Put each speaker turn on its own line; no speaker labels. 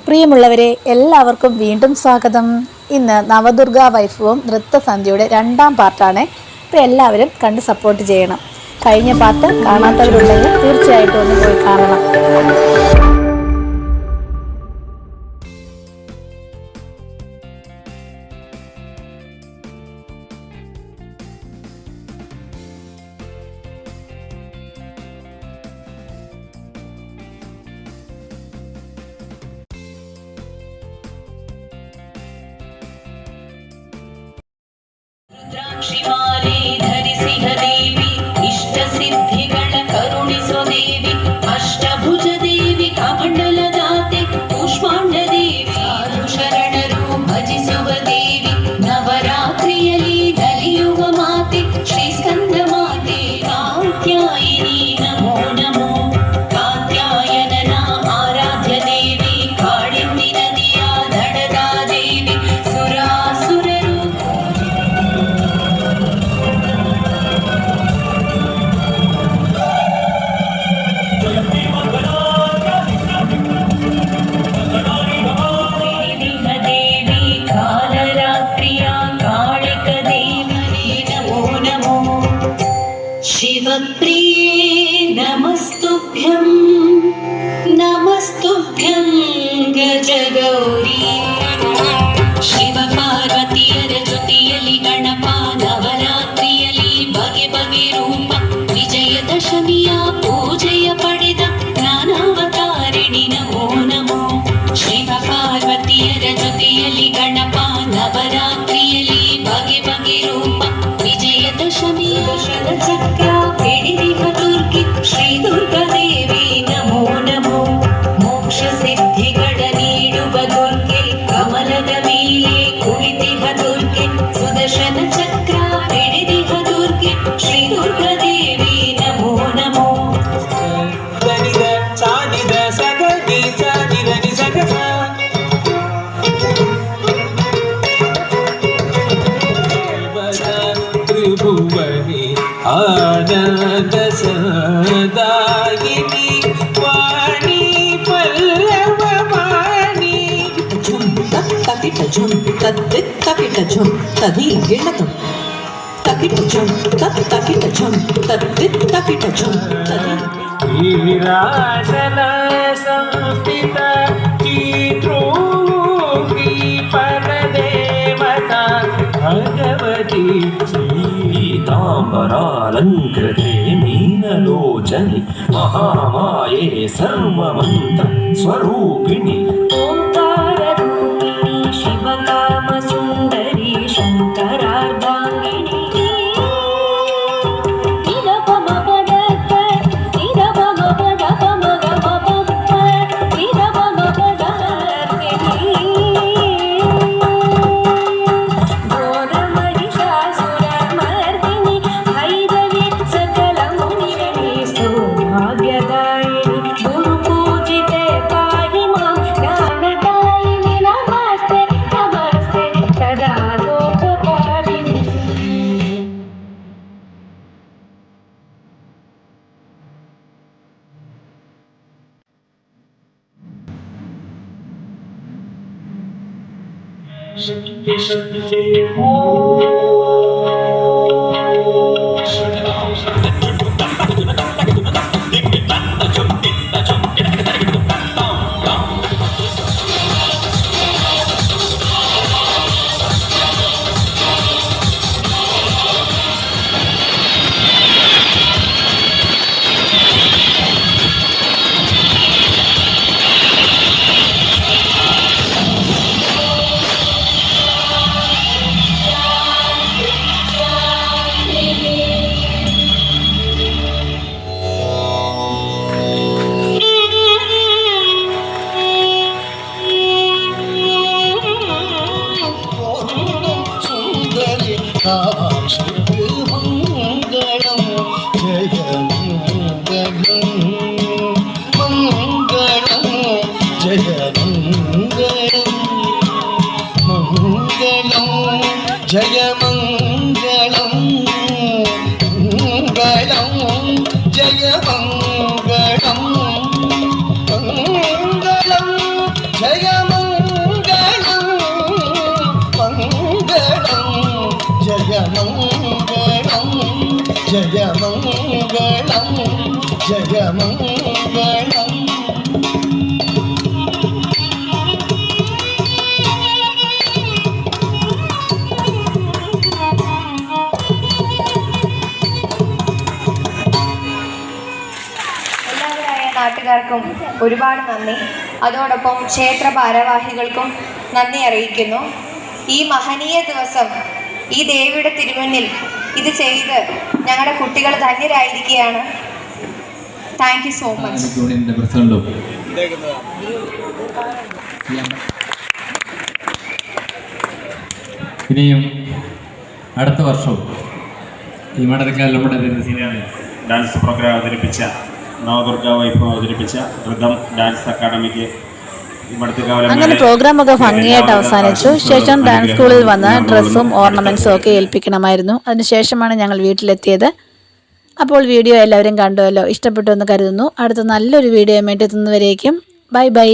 പ്രിയമുള്ളവരെ, എല്ലാവർക്കും വീണ്ടും സ്വാഗതം. ഇന്ന് നവദുർഗ വൈഭവം നൃത്തസന്ധ്യയുടെ 2ാം പാർട്ടാണ്. അപ്പോൾ എല്ലാവരും കണ്ട് സപ്പോർട്ട് ചെയ്യണം. കഴിഞ്ഞ പാർട്ട് കാണാത്തവരുണ്ടെങ്കിൽ തീർച്ചയായിട്ടും ഒന്ന് പോയി കാണണം.
ಕ್ಷಿಮಾಲೆ ಧರಿಸಿಹ ದೇವಿ ಇಷ್ಟ ಸಿದ್ಧಿಗಳ ಕರುಣಿಸೋ ದೇವಿ ಅಷ್ಟಭುಜ ದೇವಿ ಕಮಂಡಲ ದಾತೆ ಕೂಷ್ಮಾಂಡ ದೇವಿ ಸಾಧು ಶರಣರು ಭಜಿಸುವ ದೇವಿ ನವರಾತ್ರಿಯಲ್ಲಿ ನಲಿಯುವ ಮಾತೆ ಶ್ರೀ ಸ್ಕಂದ ಮಾತೆ ಕಾತ್ಯಾಯಿನಿ ನಮೋ ನಮೋ. ಕಾತ್ಯಾಯನನ ಆರಾಧ್ಯ ದೇವಿ ಕಾಳಿಂದಿ ನದಿಯ ದಡದ ದೇವಿ ಸುರಾಸುರರು ಶಿವಪ್ರಿಯೇ ನಮಸ್ತುಭ್ಯಂ ನಮಸ್ತುಭ್ಯಂ ಗಜಗೌರಿ. ಶಿವ ಪಾರ್ವತಿಯರ ಜೊತೆಯಲ್ಲಿ ಗಣಪ ನವರಾತ್ರಿಯಲ್ಲಿ ಬಗೆ ಬಗೆ ರೂಪ ವಿಜಯದಶಮಿಯ ಪೂಜೆಯ ಪಡೆದ ಜ್ಞಾನಾವತಾರಿಣಿ ನಮೋ ನಮೋ. ಶಿವ ಪಾರ್ವತಿಯರ ಜೊತೆಯಲ್ಲಿ ಗಣಪ ನವರಾತ್ರಿಯಲ್ಲಿ ಬಗೆ ಬಗೆ ರೂಪ ವಿಜಯದಶಮಿಯ ಚಕ್ರ ಹಿಡಿದಿಹ ದುರ್ಗಿ ಶ್ರೀ ದುರ್ಗಾದೇವಿ ನಮೋ ನಮೋ. ಮೋಕ್ಷ ಸಿದ್ಧಿಗಳ ನೀಡುವ ದುರ್ಗೆ ಕಮಲದ ಮೇಲೆ ಕುಳಿತಿಹ ದುರ್ಗೆ ಸುದರ್ಶನ ಚಕ್ರ ಹಿಡಿದಿಹ ದುರ್ಗೆ ಶ್ರೀ ದುರ್ಗಾದೇವಿ ನಮೋ ನಮೋ.
ತ್ರಿಭುವನಿ ಆನಂದ ಸದಾಯಿನಿ ವಾಣಿ ಪಲ್ಲವ ವಾಣಿ.
ಝುಂ ತಕಿಟ ಝುಂ ತಕಿಟ ಝುಂ ತದಿ ಗಿಣತು ತಕಿಟ ಝುಂ ತಕಿಟ ಝುಂ ತಕಿಟ ಝುಂ ತದಿ.
ಶ್ರೀರಾಜನ ಸಂಸ್ಥಿತ ಚಿತ್ರೋಗಿ ಪರದೇವತಾ ಭಗವತಿ ಶ್ರೀತಾಂಬರಾಲಂಕೃತೆ ಮೀನಲೋಚನಿ ಮಹಾಮಾಯೆ ಸರ್ವಮಂತ್ರ ಸ್ವರೂಪಿಣಿ.
ಓಂಕಾರ ರೂಪಿಣಿ ಶಿವಕಾಮ ಸುಂದರಿ ಶಂಕರಾರ್ಧಾಂಗಿನಿ.
ಮಂಗಳಂ ಜಯ ಮಂಗಳಂ ಜಯ ಮಂಗಳಂ ಮಂಗಳಂ ಜಯ ಮಂಗಳಂ ಮಂಗಳಂ ಜಯ ಮಂಗಳಂ ಮಂಗಳಂ ಜಯ ജയമംഗളം ജയമംഗളം
എല്ലാവരായ നാട്ടുകാർക്കും ഒരുപാട് നന്ദി. അതോടൊപ്പം ക്ഷേത്ര ഭാരവാഹികൾക്കും നന്ദി അറിയിക്കുന്നു. ഈ മഹനീയ ദിവസം ഈ ദേവിയുടെ തിരുമുന്നിൽ ഇത് ചെയ്ത് ഞങ്ങളുടെ കുട്ടികൾ ധന്യരായിരിക്കുകയാണ്. Thank you so much.
യൂണിയൻ്റെ പ്രസിഡന്റും ഇനിയും അടുത്ത വർഷവും ഈ മഠത്തിൽ നമ്മുടെ
ഡാൻസ് പ്രോഗ്രാം അവതരിപ്പിച്ച നവദുർഗ വൈഭവം അവതരിപ്പിച്ച ഋതം ഡാൻസ് അക്കാദമിക്ക്
അങ്ങനെ പ്രോഗ്രാമൊക്കെ ഭംഗിയായിട്ട് അവസാനിച്ചു. ശേഷം ഡാൻസ് സ്കൂളിൽ വന്ന് ഡ്രസ്സും ഓർണമെൻറ്റ്സും ഒക്കെ ഏൽപ്പിക്കണമായിരുന്നു. അതിനുശേഷമാണ് ഞങ്ങൾ വീട്ടിലെത്തിയത്. അപ്പോൾ വീഡിയോ എല്ലാവരും കണ്ടുവല്ലോ, ഇഷ്ടപ്പെട്ടു എന്ന് കരുതുന്നു. അടുത്ത നല്ലൊരു വീഡിയോ വേണ്ടി എത്തുന്നവരേക്കും ബൈ ബൈ.